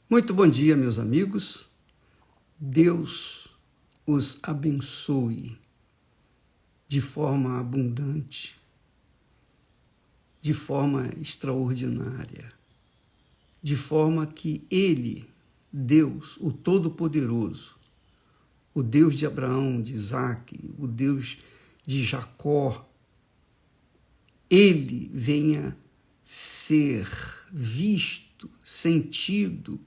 Muito bom dia, meus amigos. Deus os abençoe de forma abundante, de forma extraordinária, de forma que Ele, Deus, o Todo-Poderoso, o Deus de Abraão, de Isaque, o Deus de Jacó, Ele venha ser visto, sentido,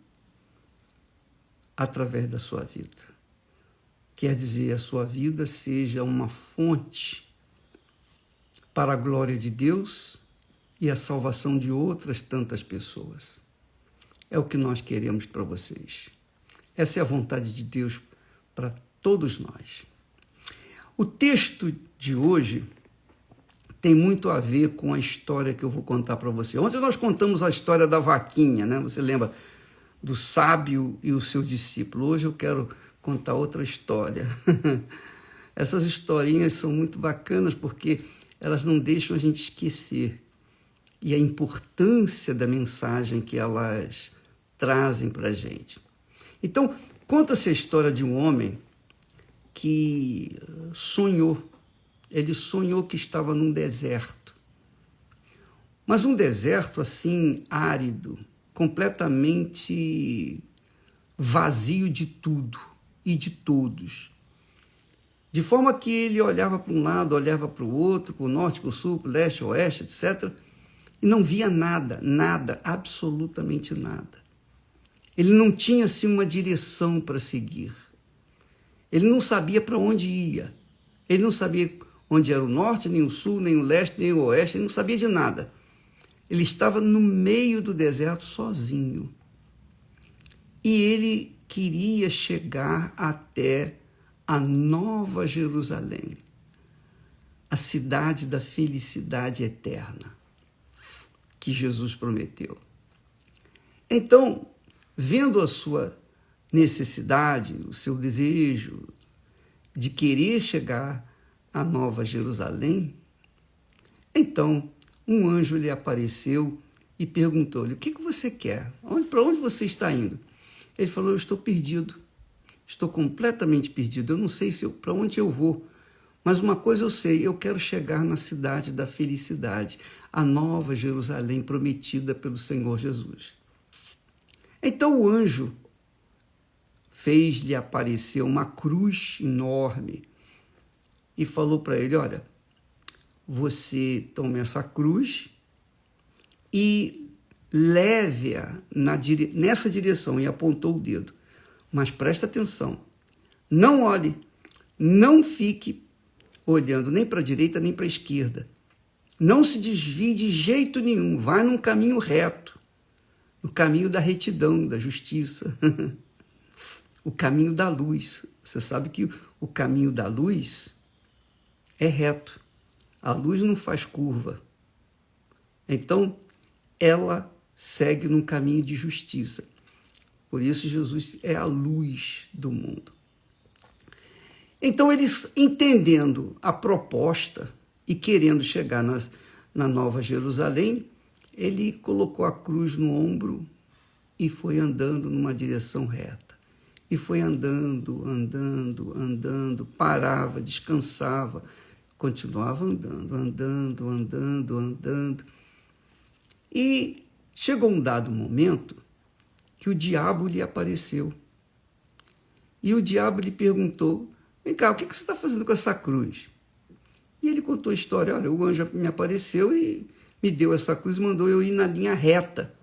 através da sua vida. Quer dizer, a sua vida seja uma fonte para a glória de Deus e a salvação de outras tantas pessoas. É o que nós queremos para vocês. Essa é a vontade de Deus para todos nós. O texto de hoje tem muito a ver com a história que eu vou contar para você. Ontem nós contamos a história da vaquinha, né? Você lembra? Do sábio e o seu discípulo. Hoje eu quero contar outra história. Essas historinhas são muito bacanas porque elas não deixam a gente esquecer e a importância da mensagem que elas trazem para a gente. Então, conta-se a história de um homem que sonhou. Ele sonhou que estava num deserto. Mas um deserto assim, árido, completamente vazio de tudo e de todos. De forma que ele olhava para um lado, olhava para o outro, para o norte, para o sul, para o leste, oeste, etc., e não via nada, nada, absolutamente nada. Ele não tinha assim uma direção para seguir. Ele não sabia para onde ia. Ele não sabia onde era o norte, nem o sul, nem o leste, nem o oeste, ele não sabia de nada. Ele estava no meio do deserto sozinho. E ele queria chegar até a Nova Jerusalém, a cidade da felicidade eterna, que Jesus prometeu. Então, vendo a sua necessidade, o seu desejo de querer chegar à Nova Jerusalém, então um anjo lhe apareceu e perguntou-lhe: o que você quer? Para onde você está indo? Ele falou: eu estou perdido, estou completamente perdido, eu não sei para onde eu vou, mas uma coisa eu sei, eu quero chegar na cidade da felicidade, a Nova Jerusalém prometida pelo Senhor Jesus. Então o anjo fez-lhe aparecer uma cruz enorme e falou para ele: olha, você tome essa cruz e leve-a nessa direção, e apontou o dedo. Mas presta atenção, não olhe, não fique olhando nem para a direita nem para a esquerda. Não se desvie de jeito nenhum, vai num caminho reto, no caminho da retidão, da justiça, o caminho da luz. Você sabe que o caminho da luz é reto. A luz não faz curva. Então, ela segue num caminho de justiça. Por isso, Jesus é a luz do mundo. Então, eles, entendendo a proposta e querendo chegar na Nova Jerusalém, ele colocou a cruz no ombro e foi andando numa direção reta. E foi andando, parava, descansava, continuava andando. E chegou um dado momento que o diabo lhe apareceu. E o diabo lhe perguntou: vem cá, o que você está fazendo com essa cruz? E ele contou a história: olha, o anjo me apareceu e me deu essa cruz e mandou eu ir na linha reta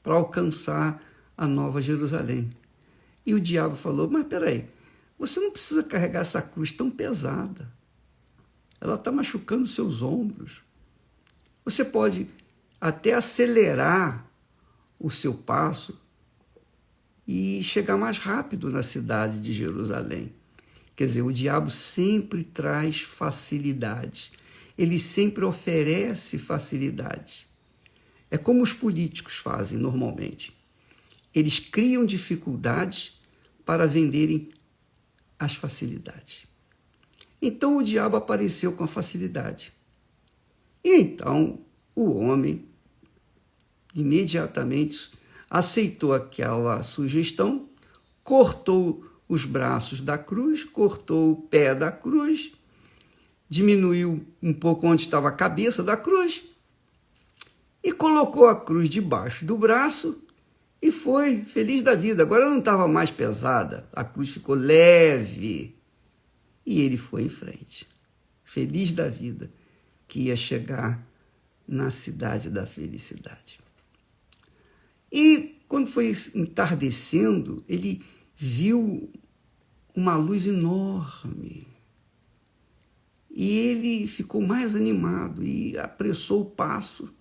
para alcançar a Nova Jerusalém. E o diabo falou: mas peraí, você não precisa carregar essa cruz tão pesada. Ela está machucando seus ombros. Você pode até acelerar o seu passo e chegar mais rápido na cidade de Jerusalém. Quer dizer, o diabo sempre traz facilidades. Ele sempre oferece facilidades. É como os políticos fazem normalmente. Eles criam dificuldades para venderem as facilidades. Então o diabo apareceu com a facilidade. E então o homem imediatamente aceitou aquela sugestão, cortou os braços da cruz, cortou o pé da cruz, diminuiu um pouco onde estava a cabeça da cruz e colocou a cruz debaixo do braço e foi feliz da vida. Agora não estava mais pesada, a cruz ficou leve e ele foi em frente, feliz da vida, que ia chegar na cidade da felicidade. E quando foi entardecendo, ele viu uma luz enorme. E ele ficou mais animado e apressou o passo,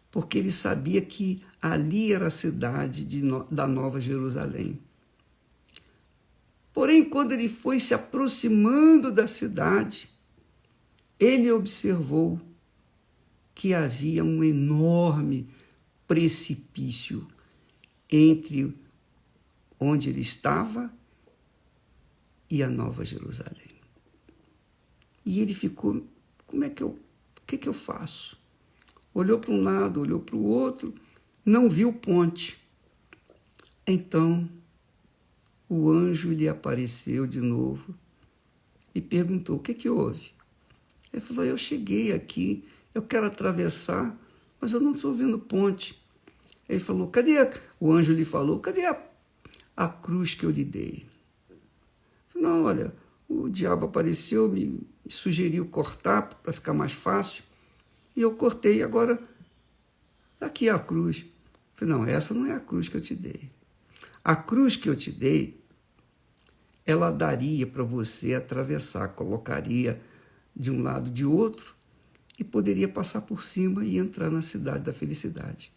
porque ele sabia que ali era a cidade da Nova Jerusalém. Porém, quando ele foi se aproximando da cidade, ele observou que havia um enorme precipício entre onde ele estava e a Nova Jerusalém. E ele ficou, o que eu faço? Olhou para um lado, olhou para o outro, não viu ponte. Então, o anjo lhe apareceu de novo e perguntou, o que houve? Ele falou, eu cheguei aqui, eu quero atravessar, mas eu não estou vendo ponte. Ele falou, o anjo lhe falou, cadê a cruz que eu lhe dei? Não, olha, o diabo apareceu, me sugeriu cortar para ficar mais fácil, e eu cortei, agora aqui é a cruz. Eu falei, não, essa não é a cruz que eu te dei. A cruz que eu te dei, ela daria para você atravessar, colocaria de um lado de outro e poderia passar por cima e entrar na cidade da felicidade.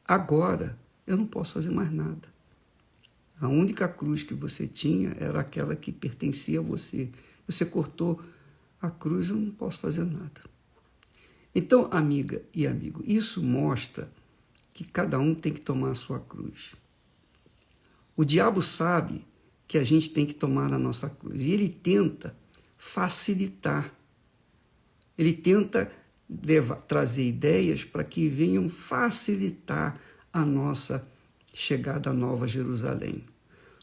Agora, eu não posso fazer mais nada. A única cruz que você tinha era aquela que pertencia a você. Você cortou a cruz, eu não posso fazer nada. Então, amiga e amigo, isso mostra que cada um tem que tomar a sua cruz. O diabo sabe que a gente tem que tomar a nossa cruz. E ele tenta facilitar. Ele tenta trazer ideias para que venham facilitar a nossa chegada à Nova Jerusalém.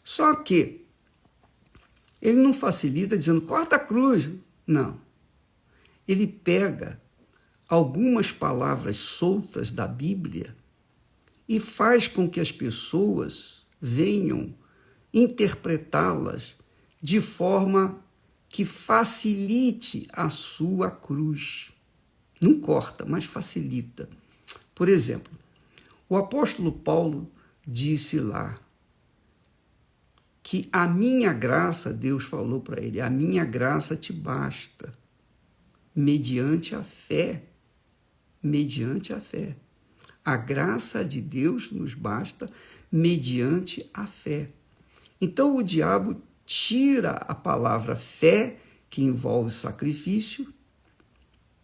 Só que ele não facilita dizendo, corta a cruz. Não. Ele pega algumas palavras soltas da Bíblia e faz com que as pessoas venham interpretá-las de forma que facilite a sua cruz. Não corta, mas facilita. Por exemplo, o apóstolo Paulo disse lá que a minha graça, Deus falou para ele, a minha graça te basta, mediante a fé. Mediante a fé. A graça de Deus nos basta mediante a fé. Então o diabo tira a palavra fé, que envolve sacrifício,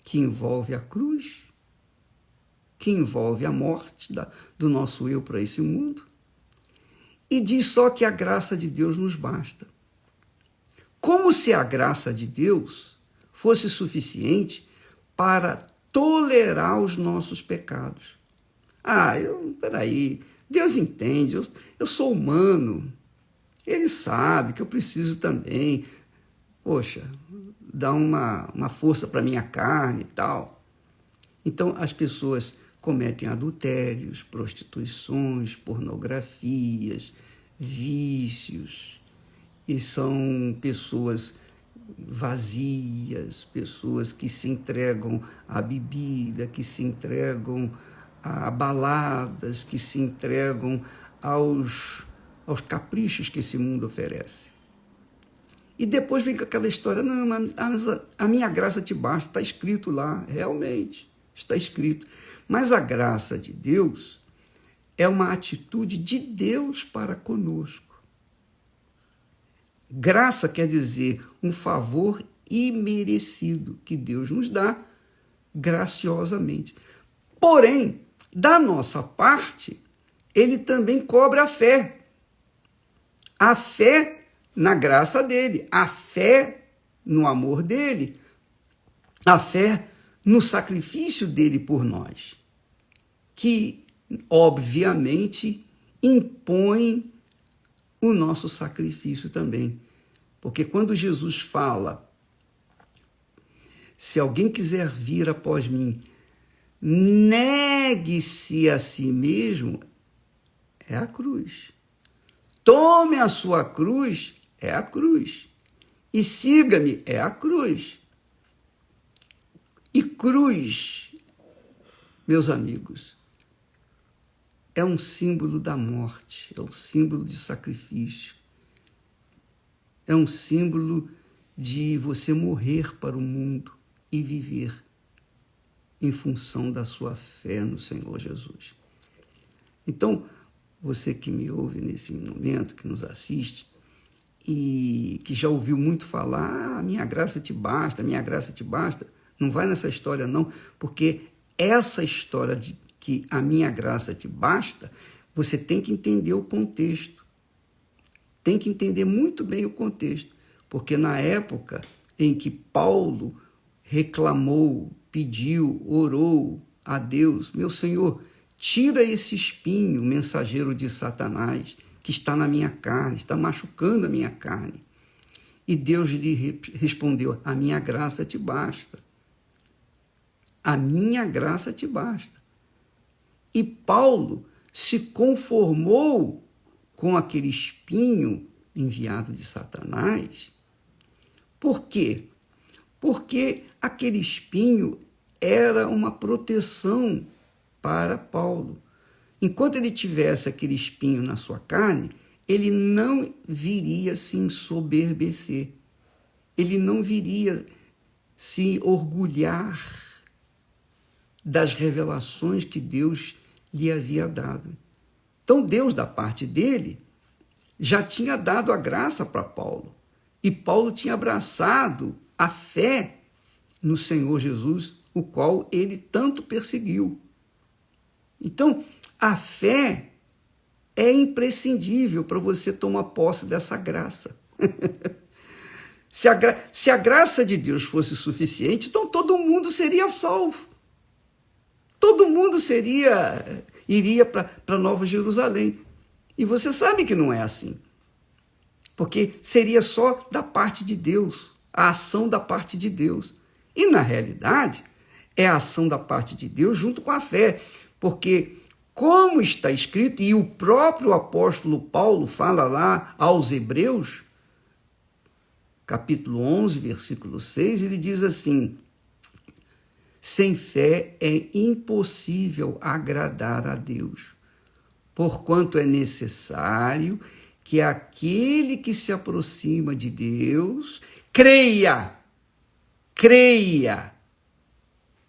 que envolve a cruz, que envolve a morte do nosso eu para esse mundo, e diz só que a graça de Deus nos basta. Como se a graça de Deus fosse suficiente para tolerar os nossos pecados. Peraí, Deus entende, eu sou humano, Ele sabe que eu preciso também, poxa, dar uma força para a minha carne e tal. Então, as pessoas cometem adultérios, prostituições, pornografias, vícios, e são pessoas vazias, pessoas que se entregam à bebida, que se entregam a baladas, que se entregam aos caprichos que esse mundo oferece. E depois vem com aquela história, não, mas a minha graça te basta, está escrito lá, realmente, está escrito. Mas a graça de Deus é uma atitude de Deus para conosco. Graça quer dizer um favor imerecido que Deus nos dá graciosamente. Porém, da nossa parte, Ele também cobra a fé. A fé na graça dele, a fé no amor dele, a fé no sacrifício dele por nós, que obviamente, impõe o nosso sacrifício também. Porque quando Jesus fala, se alguém quiser vir após mim, negue-se a si mesmo, é a cruz. Tome a sua cruz, é a cruz. E siga-me, é a cruz. E cruz, meus amigos, é um símbolo da morte, é um símbolo de sacrifício, é um símbolo de você morrer para o mundo e viver em função da sua fé no Senhor Jesus. Então, você que me ouve nesse momento, que nos assiste, e que já ouviu muito falar, a minha graça te basta, a minha graça te basta, não vai nessa história não, porque essa história de que a minha graça te basta, você tem que entender o contexto. Tem que entender muito bem o contexto, porque na época em que Paulo reclamou, pediu, orou a Deus, meu Senhor, tira esse espinho, mensageiro de Satanás, que está na minha carne, está machucando a minha carne. E Deus lhe respondeu, a minha graça te basta. A minha graça te basta. E Paulo se conformou com aquele espinho enviado de Satanás. Por quê? Porque aquele espinho era uma proteção para Paulo. Enquanto ele tivesse aquele espinho na sua carne, ele não viria se ensoberbecer. Ele não viria se orgulhar das revelações que Deus lhe havia dado. Então, Deus, da parte dele, já tinha dado a graça para Paulo. E Paulo tinha abraçado a fé no Senhor Jesus, o qual ele tanto perseguiu. Então, a fé é imprescindível para você tomar posse dessa graça. Se a graça de Deus fosse suficiente, então todo mundo seria salvo. Todo mundo iria para Nova Jerusalém. E você sabe que não é assim. Porque seria só da parte de Deus, a ação da parte de Deus. E, na realidade, é a ação da parte de Deus junto com a fé. Porque, como está escrito, e o próprio apóstolo Paulo fala lá aos Hebreus, capítulo 11, versículo 6, ele diz assim, sem fé é impossível agradar a Deus, porquanto é necessário que aquele que se aproxima de Deus creia,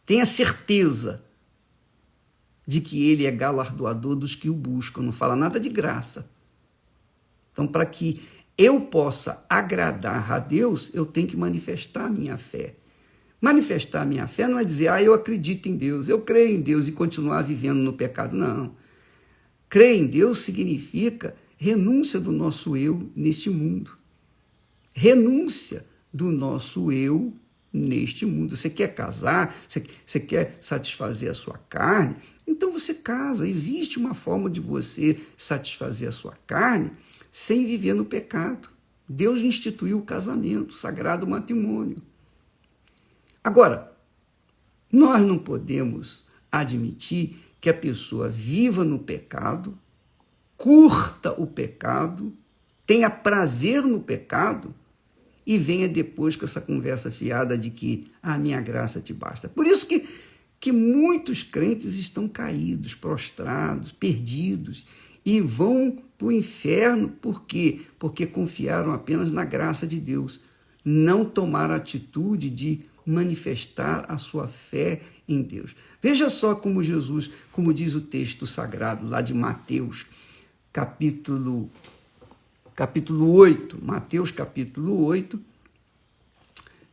tenha certeza de que ele é galardoador dos que o buscam, não fala nada de graça. Então, para que eu possa agradar a Deus, eu tenho que manifestar a minha fé. Manifestar a minha fé não é dizer, eu acredito em Deus, eu creio em Deus e continuar vivendo no pecado. Não. Crer em Deus significa renúncia do nosso eu neste mundo. Renúncia do nosso eu neste mundo. Você quer casar? Você quer satisfazer a sua carne? Então você casa. Existe uma forma de você satisfazer a sua carne sem viver no pecado. Deus instituiu o casamento, o sagrado matrimônio. Agora, nós não podemos admitir que a pessoa viva no pecado, curta o pecado, tenha prazer no pecado e venha depois com essa conversa fiada de que a minha graça te basta. Por isso que muitos crentes estão caídos, prostrados, perdidos e vão para o inferno. Por quê? Porque confiaram apenas na graça de Deus. Não tomaram a atitude de manifestar a sua fé em Deus. Veja só como Jesus, como diz o texto sagrado lá de Mateus, capítulo 8, Mateus capítulo 8,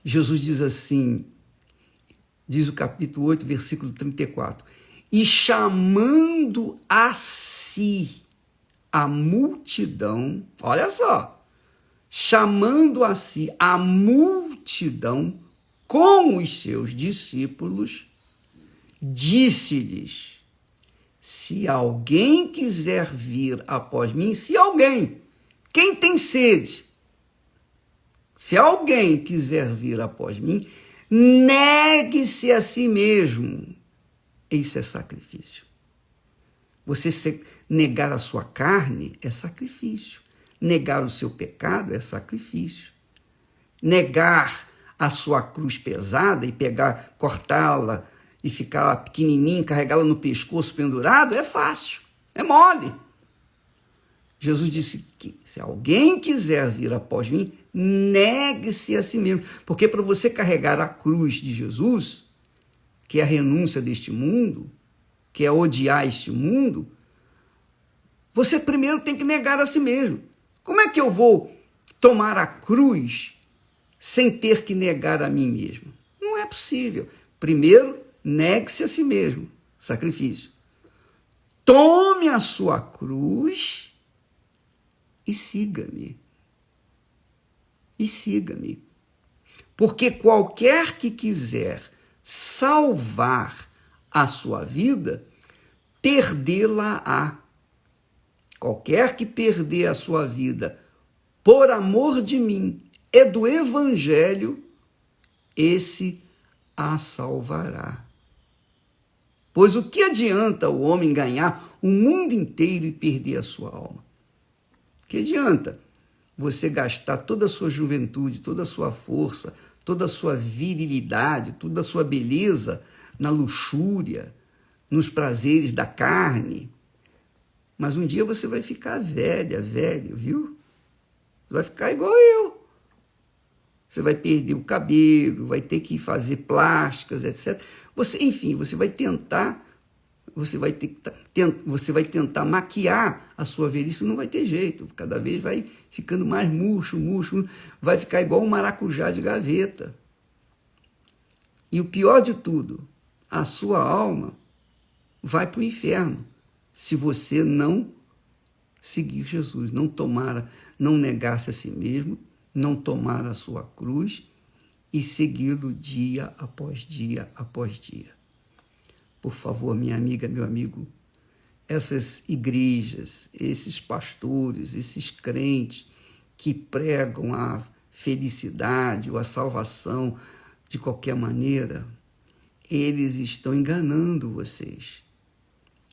Jesus diz assim, diz o capítulo 8, versículo 34, e chamando a si a multidão, olha só, chamando a si a multidão com os seus discípulos, disse-lhes, se alguém quiser vir após mim, se alguém, quem tem sede, se alguém quiser vir após mim, negue-se a si mesmo. Isso é sacrifício. Você negar a sua carne é sacrifício. Negar o seu pecado é sacrifício. Negar a sua cruz pesada e cortá-la e ficar pequenininho, carregá-la no pescoço pendurado, é fácil, é mole. Jesus disse que se alguém quiser vir após mim, negue-se a si mesmo. Porque para você carregar a cruz de Jesus, que é a renúncia deste mundo, que é odiar este mundo, você primeiro tem que negar a si mesmo. Como é que eu vou tomar a cruz sem ter que negar a mim mesmo? Não é possível. Primeiro, negue-se a si mesmo, sacrifício. Tome a sua cruz e siga-me. E siga-me. Porque qualquer que quiser salvar a sua vida, perdê-la-á. Qualquer que perder a sua vida por amor de mim e do Evangelho, esse a salvará. Pois o que adianta o homem ganhar o mundo inteiro e perder a sua alma? Que adianta você gastar toda a sua juventude, toda a sua força, toda a sua virilidade, toda a sua beleza na luxúria, nos prazeres da carne? Mas um dia você vai ficar velho, viu? Você vai ficar igual eu. Você vai perder o cabelo, vai ter que fazer plásticas, etc. Enfim, você vai tentar maquiar a sua velhice, não vai ter jeito. Cada vez vai ficando mais murcho, vai ficar igual um maracujá de gaveta. E o pior de tudo, a sua alma vai para o inferno se você não seguir Jesus, não negar-se a si mesmo, não tomar a sua cruz e segui-lo dia após dia após dia. Por favor, minha amiga, meu amigo, essas igrejas, esses pastores, esses crentes que pregam a felicidade ou a salvação de qualquer maneira, eles estão enganando vocês.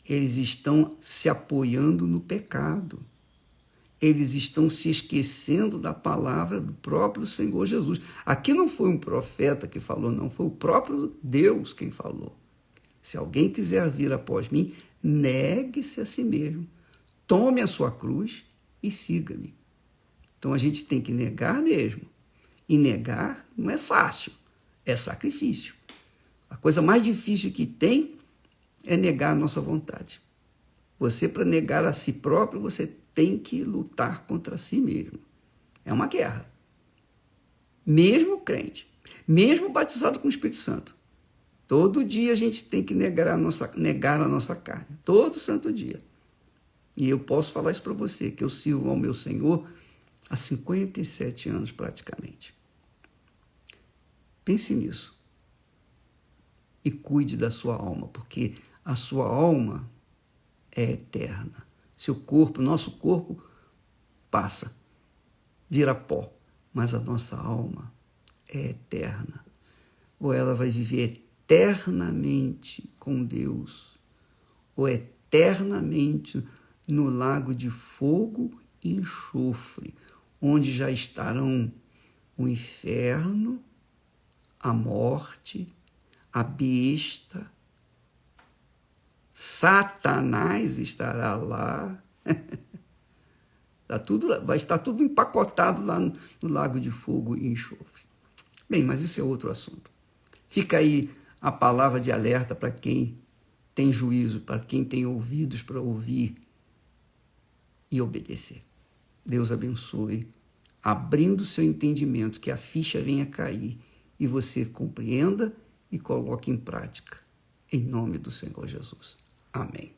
Eles estão se apoiando no pecado. Eles estão se esquecendo da palavra do próprio Senhor Jesus. Aqui não foi um profeta que falou, não, foi o próprio Deus quem falou. Se alguém quiser vir após mim, negue-se a si mesmo. Tome a sua cruz e siga-me. Então a gente tem que negar mesmo. E negar não é fácil, é sacrifício. A coisa mais difícil que tem é negar a nossa vontade. Você, para negar a si próprio, você tem que lutar contra si mesmo. É uma guerra. Mesmo crente, mesmo batizado com o Espírito Santo, todo dia a gente tem que negar a nossa carne, todo santo dia. E eu posso falar isso para você, que eu sirvo ao meu Senhor há 57 anos praticamente. Pense nisso. E cuide da sua alma, porque a sua alma é eterna. Seu corpo, nosso corpo, passa, vira pó, mas a nossa alma é eterna. Ou ela vai viver eternamente com Deus, ou eternamente no lago de fogo e enxofre, onde já estarão o inferno, a morte, a besta, Satanás estará lá. Vai estar tudo empacotado lá no lago de fogo e enxofre. Bem, mas isso é outro assunto. Fica aí a palavra de alerta para quem tem juízo, para quem tem ouvidos para ouvir e obedecer. Deus abençoe, abrindo seu entendimento, que a ficha venha cair e você compreenda e coloque em prática. Em nome do Senhor Jesus. Amém.